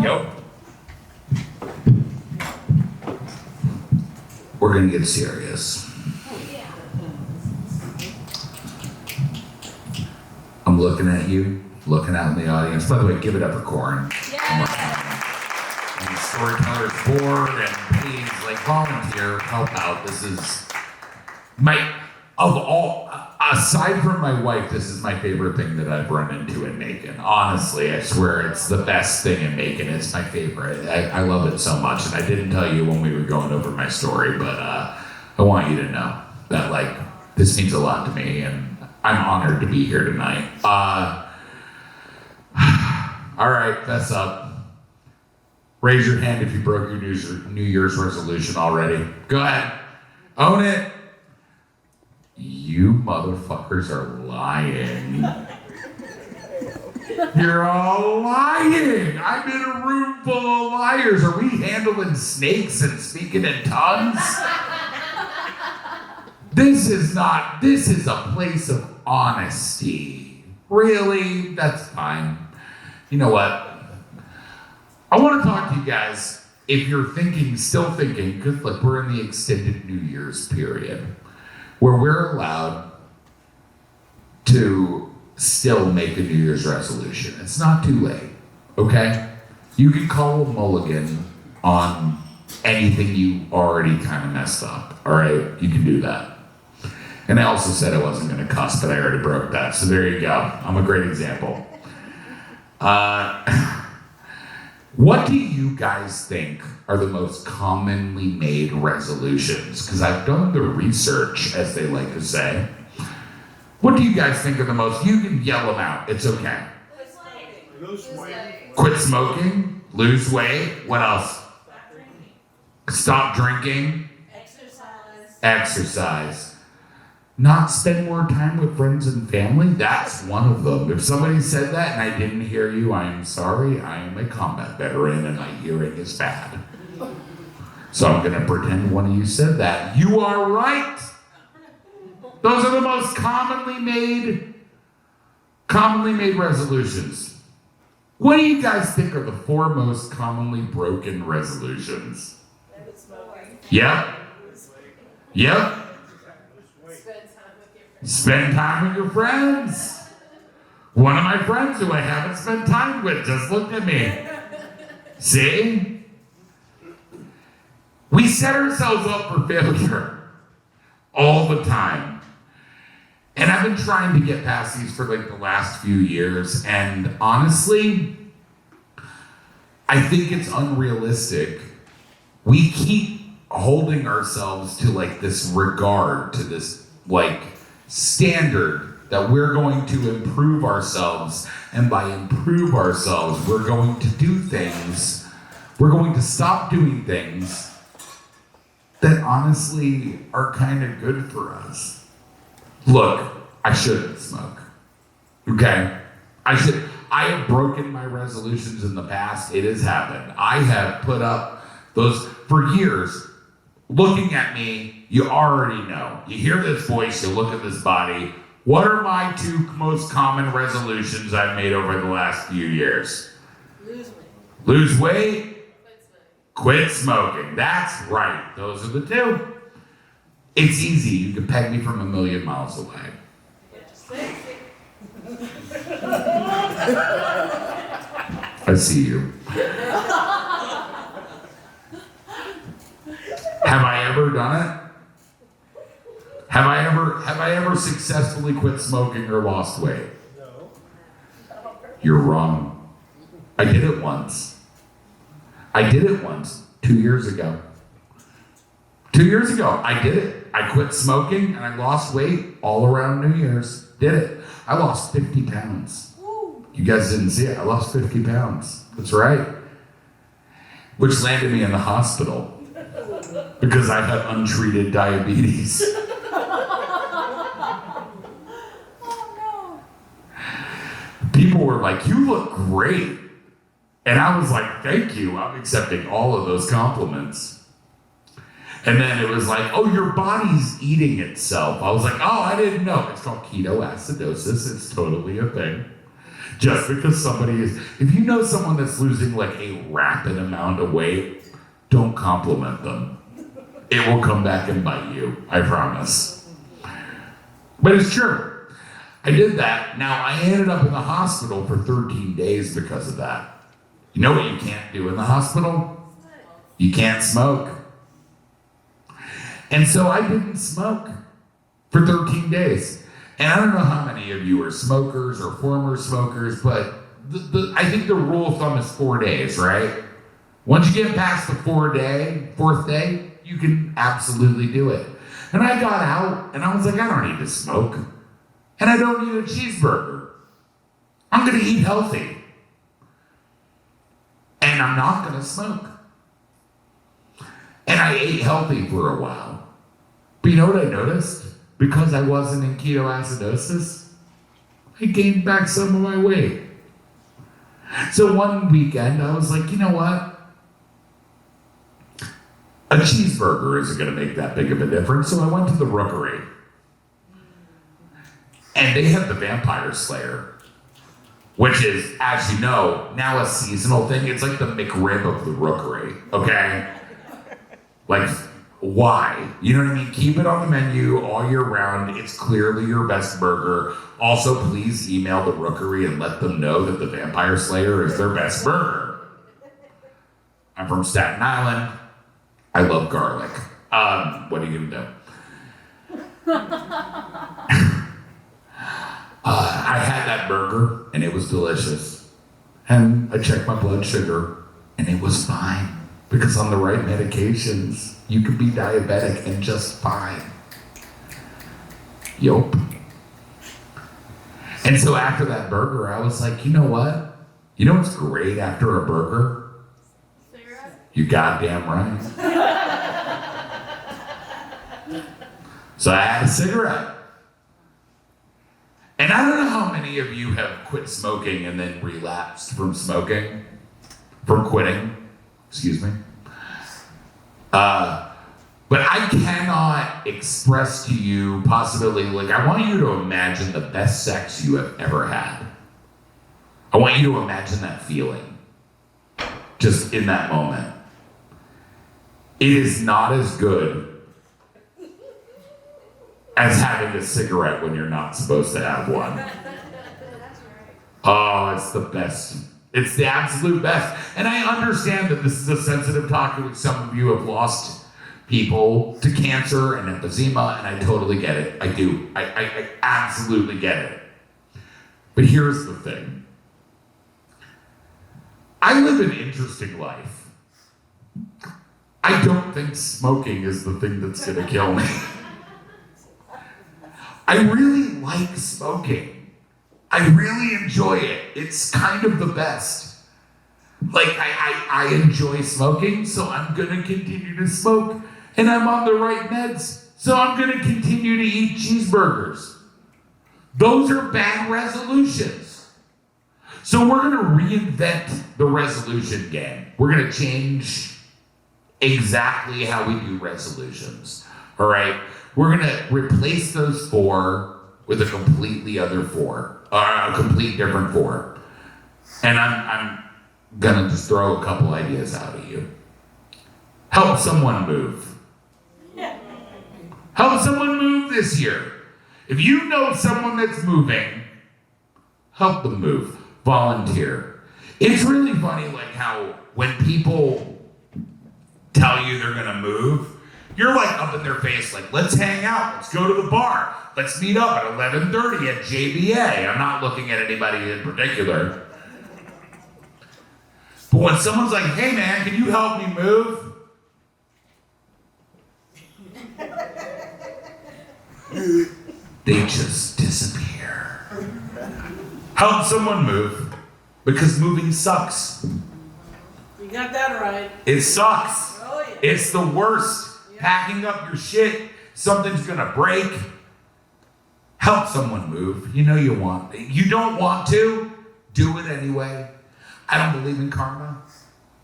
Yep. We're gonna get serious. I'm looking at you, looking out in the audience. By the way, give it up for Corin. And Storytellers board, and please, volunteer, help out. This is aside from my wife, this is my favorite thing that I've run into in Macon. Honestly, I swear it's the best thing in Macon. It's my favorite. I love it so much, and I didn't tell you when we were going over my story, but I want you to know that this means a lot to me, and I'm honored to be here tonight. All right, fess up. Raise your hand if you broke your New Year's resolution already. Go ahead. Own it. You motherfuckers are lying. You're all lying. I'm in a room full of liars. Are we handling snakes and speaking in tongues? This is a place of honesty. Really? That's fine. You know what? I want to talk to you guys, if you're still thinking, because look, we're in the extended New Year's period, where we're allowed to still make a New Year's resolution. It's not too late, okay? You can call a mulligan on anything you already kind of messed up, all right? You can do that. And I also said I wasn't going to cuss, but I already broke that, so there you go. I'm a great example. What do you guys think are the most commonly made resolutions? Because I've done the research, as they like to say. What do you guys think are the most? You can yell them out. It's okay. Lose weight. Quit smoking. Lose weight. What else? Stop drinking. Exercise. Not spend more time with friends and family. That's one of them. If somebody said that and I didn't hear you, I am sorry. I am a combat veteran and my hearing is bad. So I'm going to pretend one of you said that. You are right. Those are the most commonly made resolutions. What do you guys think are the 4 most commonly broken resolutions? Yep. Spend time with your friends. One of my friends who I haven't spent time with just looked at me. See? We set ourselves up for failure all the time. And I've been trying to get past these for the last few years. And honestly, I think it's unrealistic. We keep holding ourselves to this regard, to this standard that we're going to improve ourselves, and by improve ourselves, we're going to do things, we're going to stop doing things that honestly are kind of good for us. Look, I shouldn't smoke, okay? I have broken my resolutions in the past. It has happened. I have put up those for years. Looking at me, you already know. You hear this voice, you look at this body. What are my 2 most common resolutions I've made over the last few years? Lose weight. Quit smoking. That's right. Those are the 2. It's easy. You can peg me from a million miles away. I see you. Have I ever done it? Have I ever successfully quit smoking or lost weight? No. You're wrong. I did it once. 2 years ago. 2 years ago, I did it. I quit smoking and I lost weight all around New Year's. Did it. I lost 50 pounds. You guys didn't see it. I lost 50 pounds. That's right. Which landed me in the hospital. Because I had untreated diabetes. People were like, you look great. And I was like, thank you. I'm accepting all of those compliments. And then it was like, oh, your body's eating itself. I was like, oh, I didn't know. It's called ketoacidosis. It's totally a thing. Just because somebody is, if you know someone that's losing like a rapid amount of weight, don't compliment them. It will come back and bite you, I promise. But it's true. I did that. Now, I ended up in the hospital for 13 days because of that. You know what you can't do in the hospital? You can't smoke. And so I didn't smoke for 13 days. And I don't know how many of you are smokers or former smokers, but I think the rule of thumb is 4 days, right? Once you get past the fourth day, you can absolutely do it. And I got out and I was like, I don't need to smoke. And I don't need a cheeseburger. I'm gonna eat healthy. And I'm not gonna smoke. And I ate healthy for a while. But you know what I noticed? Because I wasn't in ketoacidosis, I gained back some of my weight. So one weekend, I was like, you know what? A cheeseburger isn't going to make that big of a difference. So I went to the Rookery. And they have the Vampire Slayer, which is, as you know, now a seasonal thing. It's like the McRib of the Rookery, okay? Like, why? You know what I mean? Keep it on the menu all year round. It's clearly your best burger. Also, please email the Rookery and let them know that the Vampire Slayer is their best burger. I'm from Staten Island. I love garlic. What are you gonna do? I had that burger and it was delicious. And I checked my blood sugar and it was fine. Because on the right medications, you could be diabetic and just fine. Yup. And so after that burger, I was like, you know what? You know what's great after a burger? Cigarette? You goddamn right. So I had a cigarette. And I don't know how many of you have quit smoking and then relapsed from smoking, from quitting. Excuse me. But I cannot express to you possibility, like I want you to imagine the best sex you have ever had. I want you to imagine that feeling. Just in that moment. It is not as good as having a cigarette when you're not supposed to have one. Oh, it's the best. It's the absolute best. And I understand that this is a sensitive topic. Some of you have lost people to cancer and emphysema, and I totally get it. I do. I absolutely get it. But here's the thing. I live an interesting life. I don't think smoking is the thing that's gonna kill me. I really like smoking. I really enjoy it. It's kind of the best. Like, I enjoy smoking, so I'm gonna continue to smoke. And I'm on the right meds, so I'm gonna continue to eat cheeseburgers. Those are bad resolutions. So we're gonna reinvent the resolution game. We're gonna change exactly how we do resolutions, all right? We're gonna replace those 4 with a completely other 4, a complete different 4. And I'm gonna just throw a couple ideas out at you. Help someone move. Help someone move this year. If you know someone that's moving, help them move. Volunteer. It's really funny, like how when people tell you they're gonna move, you're like up in their face, like, let's hang out, let's go to the bar, let's meet up at 11:30 at JBA. I'm not looking at anybody in particular. But when someone's like, hey man, can you help me move? They just disappear. Help someone move, because moving sucks. You got that right. It sucks. Oh, yeah. It's the worst. Yeah. Packing up your shit, something's gonna break. Help someone move. You know you want. You don't want to, do it anyway. I don't believe in karma,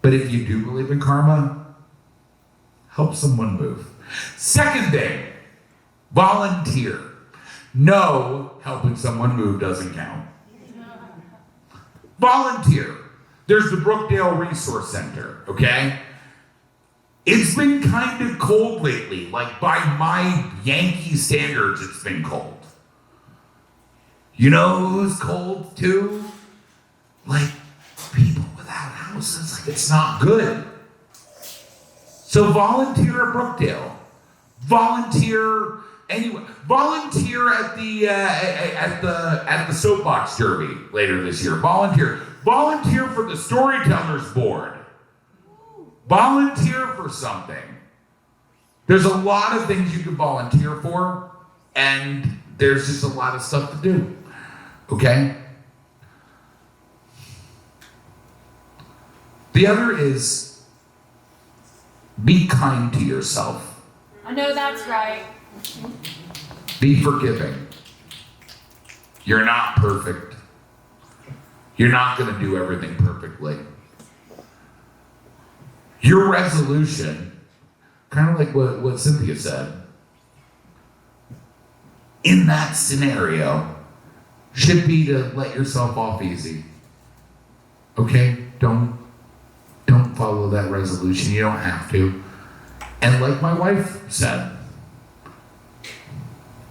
but if you do believe in karma, help someone move. Second thing, volunteer. No, helping someone move doesn't count. Volunteer. There's the Brookdale Resource Center, okay? It's been kind of cold lately. Like, by my Yankee standards, it's been cold. You know who's cold too? Like, people without houses. Like, it's not good. So volunteer at Brookdale. Volunteer anyway. Volunteer at the soapbox derby later this year. Volunteer. Volunteer for the Storytellers board. Volunteer for something. There's a lot of things you can volunteer for, and there's just a lot of stuff to do. Okay? The other is be kind to yourself. I know that's right. Be forgiving. You're not perfect. You're not going to do everything perfectly. Your resolution, kind of like what Cynthia said, in that scenario, should be to let yourself off easy. Okay? Don't follow that resolution. You don't have to. And like my wife said,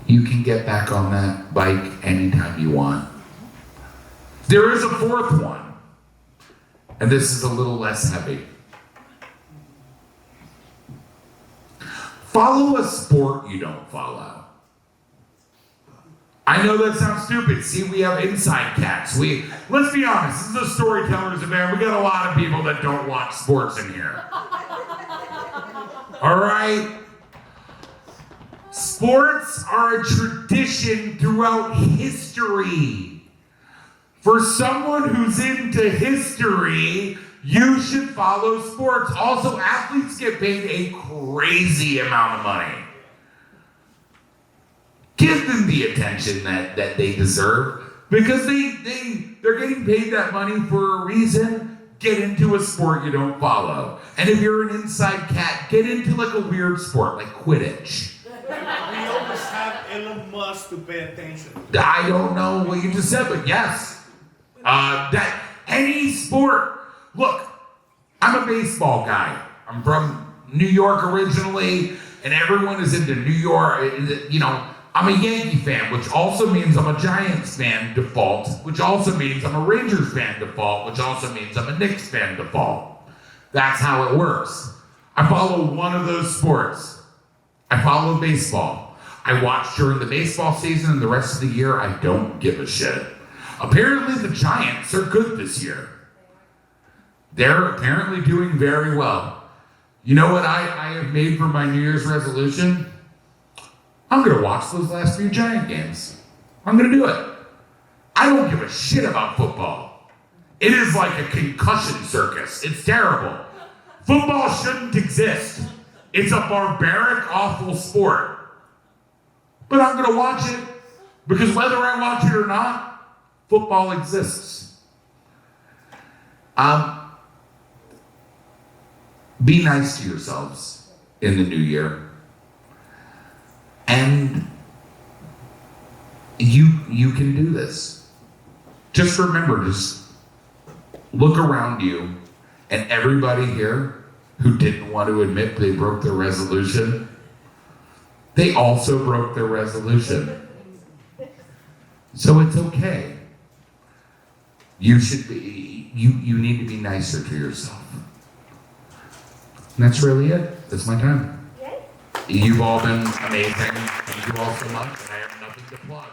you can get back on that bike anytime you want. There is a fourth one, and this is a little less heavy. Follow a sport you don't follow. I know that sounds stupid. See, we have inside cats. Let's be honest, this is a Storytellers event. We got a lot of people that don't watch sports in here. All right? Sports are a tradition throughout history. For someone who's into history, you should follow sports. Also, athletes get paid a crazy amount of money. Give them the attention that they deserve, because they're getting paid that money for a reason. Get into a sport you don't follow. And if you're an inside cat, get into like a weird sport like Quidditch. We always have Elon Musk to pay attention. I don't know what you just said, but yes. That any sport. Look, I'm a baseball guy. I'm from New York originally, and everyone is into New York. You know, I'm a Yankee fan, which also means I'm a Giants fan default, which also means I'm a Rangers fan default, which also means I'm a Knicks fan default. That's how it works. I follow one of those sports. I follow baseball. I watch during the baseball season, and the rest of the year, I don't give a shit. Apparently, the Giants are good this year. They're apparently doing very well. You know what I have made for my New Year's resolution? I'm going to watch those last few Giant games. I'm going to do it. I don't give a shit about football. It is like a concussion circus. It's terrible. Football shouldn't exist. It's a barbaric, awful sport. But I'm going to watch it, because whether I watch it or not, football exists. Be nice to yourselves in the new year. And you can do this. Just remember, just look around you, and everybody here who didn't want to admit they broke their resolution, they also broke their resolution. So it's okay. You should be, you need to be nicer to yourself. And that's really it. That's my time. You've all been amazing. Thank you all so much, and I have nothing to plug.